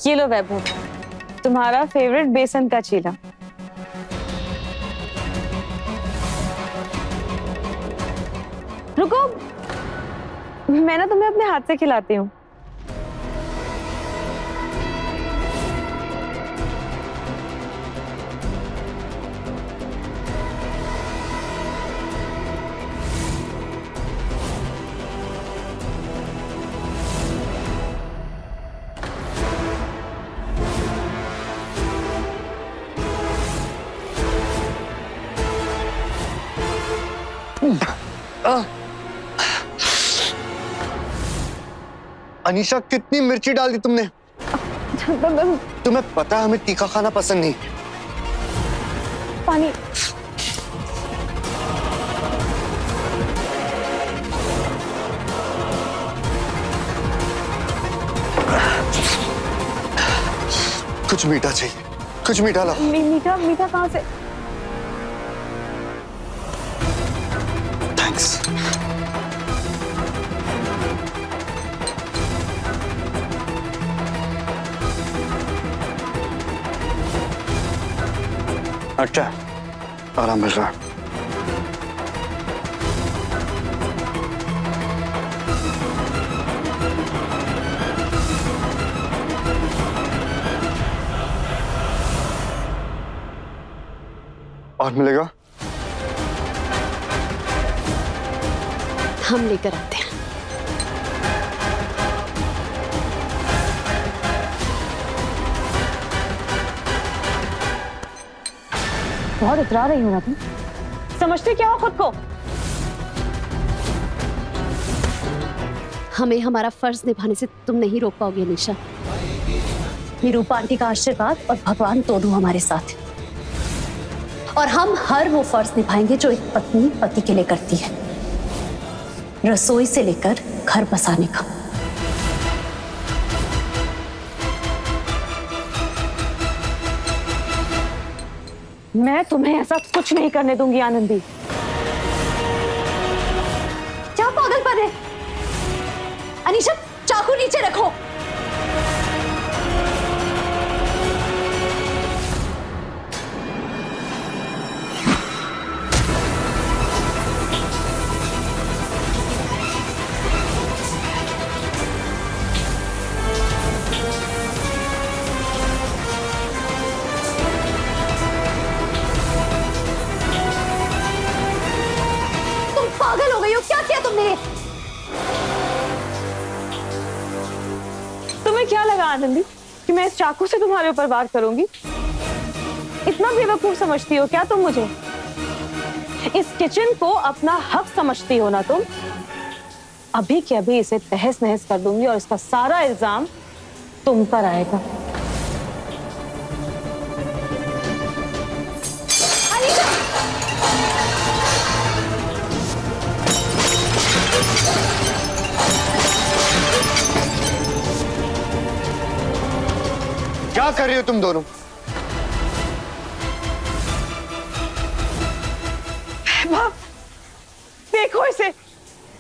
ये लो वैभव, तुम्हारा फेवरेट बेसन का चीला। रुको, मैं ना तुम्हें अपने हाथ से खिलाती हूँ। अनीशा, कितनी मिर्ची डाल दी तुमने? तुम्हें पता है हमें तीखा खाना पसंद नहीं। पानी। कुछ मीठा चाहिए, कुछ मीठा लाओ। मीठा मीठा कहाँ से? थैंक्स। अच्छा, आराम मिल रहा है। और मिलेगा? हम लेकर आते हैं। बहुत इतरा रही हो ना तुम। समझते क्या हो खुद को? हमें हमारा फर्ज निभाने से तुम नहीं रोक पाओगे निशा। निरूपा आंटी का आशीर्वाद और भगवान दोनों हमारे साथ हैं। और हम हर वो फर्ज निभाएंगे जो एक पत्नी पति के लिए करती है, रसोई से लेकर घर बसाने का। मैं तुम्हें ऐसा कुछ नहीं करने दूंगी आनंदी। क्या पागलपन है? अनीशा, चाकू नीचे रखो। पागल हो गई हो? क्या किया तुमने? तुम्हें क्या लगा आनंदी कि मैं इस चाकू से तुम्हारे ऊपर वार करूंगी? इतना बेवकूफ समझती हो क्या तुम मुझे? इस किचन को अपना हक समझती हो ना तुम? अभी के अभी इसे तहस नहस कर दूंगी और इसका सारा इल्जाम तुम पर आएगा। क्या कर रही हो तुम दोनों? देखो इसे,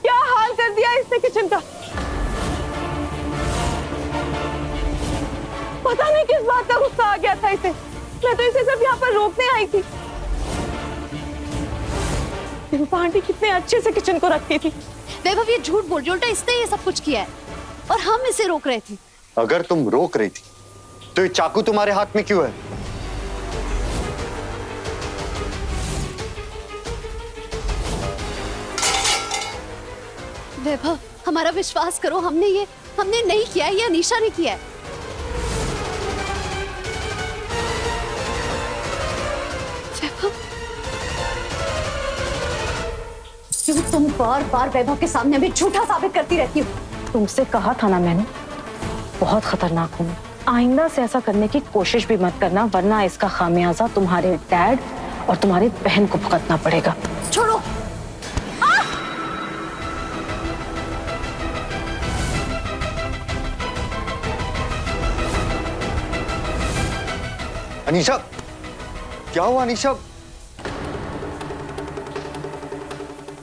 क्या हाल कर दिया इसने किचन का। पता नहीं किस बात का गुस्सा आ गया था इसे। मैं तो इसे सिर्फ यहाँ पर रोकने आई थी। निरूपा आंटी कितने अच्छे से किचन को रखती थी। वैभव, ये झूठ बोल रही, उल्टा इसने ये सब कुछ किया है और हम इसे रोक रहे थे। अगर तुम रोक रही थी तो ये चाकू तुम्हारे हाथ में क्यों है? वैभव, हमारा विश्वास करो, हमने नहीं किया है, ये अनीशा ने किया है। वैभव, क्यों तुम बार बार वैभव के सामने हमें झूठा साबित करती रहती हो? तुमसे कहा था ना मैंने, बहुत खतरनाक हूँ। आइंदा से ऐसा करने की कोशिश भी मत करना, वरना इसका खामियाजा तुम्हारे डैड और तुम्हारी बहन को भुगतना पड़ेगा। छोड़ो। अनीशा, क्या हुआ अनीशा?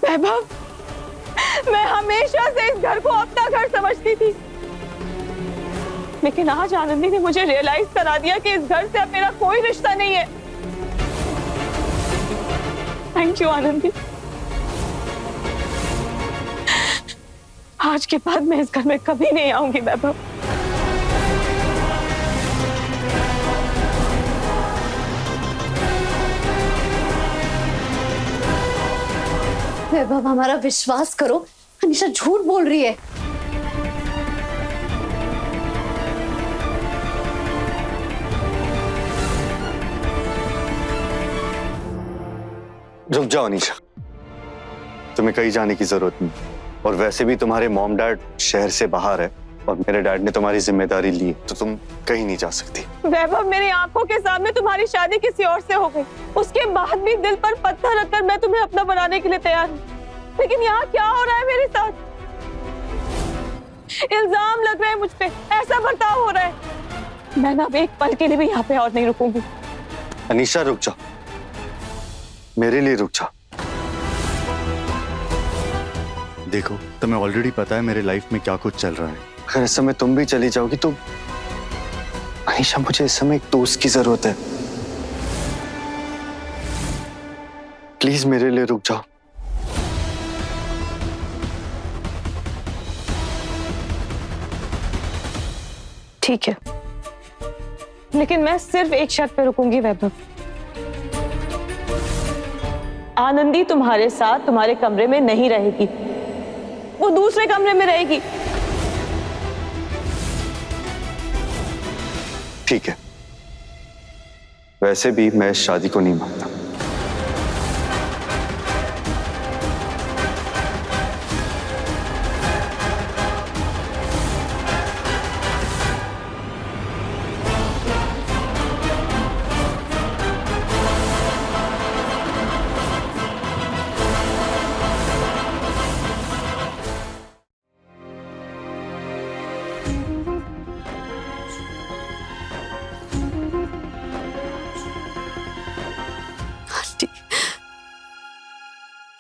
वैभव, मैं हमेशा से इस घर को अपना घर समझ चाहती थी, लेकिन आज आनंदी ने मुझे रियलाइज करा दिया कि इस घर से अब मेरा कोई रिश्ता नहीं है। Thank you Anandi. आज के बाद मैं इस घर में कभी नहीं आऊंगी वैभव। वैभव, हमारा विश्वास करो, अनीशा झूठ बोल रही है। रुक जाओ अनीशा, तुम्हें कहीं जाने की जरूरत नहीं, और वैसे भी तुम्हारे मॉम डैड शहर से बाहर है और मेरे डैड ने तुम्हारी जिम्मेदारी ली, तो तुम कहीं नहीं जा सकती। वैभव, मेरी आंखों के सामने तुम्हारी शादी किसी और से हो गई, उसके बाद भी दिल पर पत्थर रखकर मैं तुम्हें अपना बनाने के लिए तैयार हूँ, लेकिन यहाँ क्या हो रहा है मेरे साथ? इल्जाम लग रहे हैं मुझ पे, ऐसा बर्ताव हो रहा है। मैं ना अब एक पल के लिए भी यहाँ पे और नहीं रुकूंगी। अनीशा रुक जाओ, मेरे लिए रुक जाओ। देखो, तुम्हें ऑलरेडी पता है मेरे लाइफ में क्या कुछ चल रहा है। अगर इस समय तुम भी चली जाओगी तो अनीशा, मुझे इस समय एक दोस्त की जरूरत है। प्लीज मेरे लिए रुक जाओ। ठीक है, लेकिन मैं सिर्फ एक शर्त पे रुकूंगी वैभव। आनंदी तुम्हारे साथ तुम्हारे कमरे में नहीं रहेगी, वो दूसरे कमरे में रहेगी। ठीक है, वैसे भी मैं इस शादी को नहीं मानता। आंटी,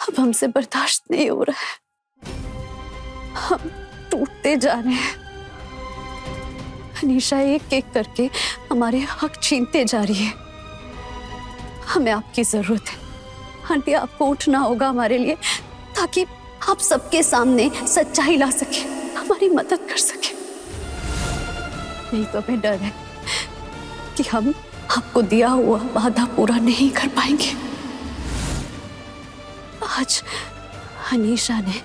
अब हमसे बर्दाश्त नहीं हो रहा है, हम टूटते जा रहे हैं। अनीशा एक एक करके हमारे हक छीनते जा रही है। हमें आपकी जरूरत है आंटी, आपको उठना होगा हमारे लिए, ताकि आप सबके सामने सच्चाई ला सके, हमारी मदद कर सके। नहीं तो हमें डर है कि हम आपको दिया हुआ वादा पूरा नहीं कर पाएंगे। आज अनीशा ने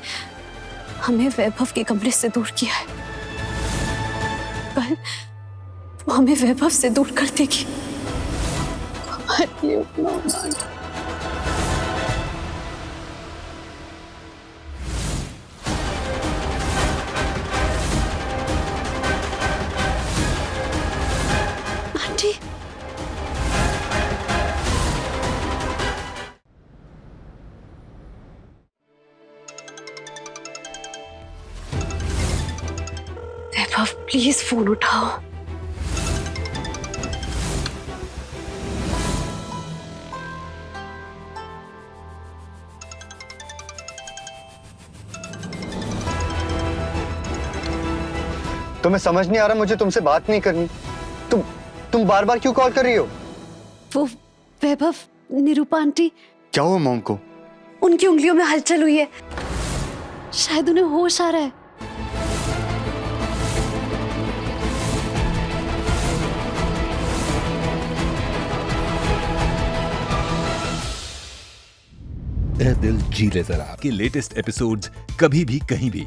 हमें वैभव के कमरे से दूर किया है, कल वो हमें वैभव से दूर कर देगी। हमारे लिए उतना होगा। आंटी, वैभव प्लीज फोन उठाओ। तुम्हें समझ नहीं आ रहा मुझे तुमसे बात नहीं करनी? तुम बार बार क्यों कॉल कर रही हो? वो वैभव, निरूपा आंटी, क्या हुआ मॉम को? उनकी उंगलियों में हलचल हुई है, शायद उन्हें होश आ रहा है। ए दिल जी ले जरा के लेटेस्ट एपिसोड्स कभी भी कहीं भी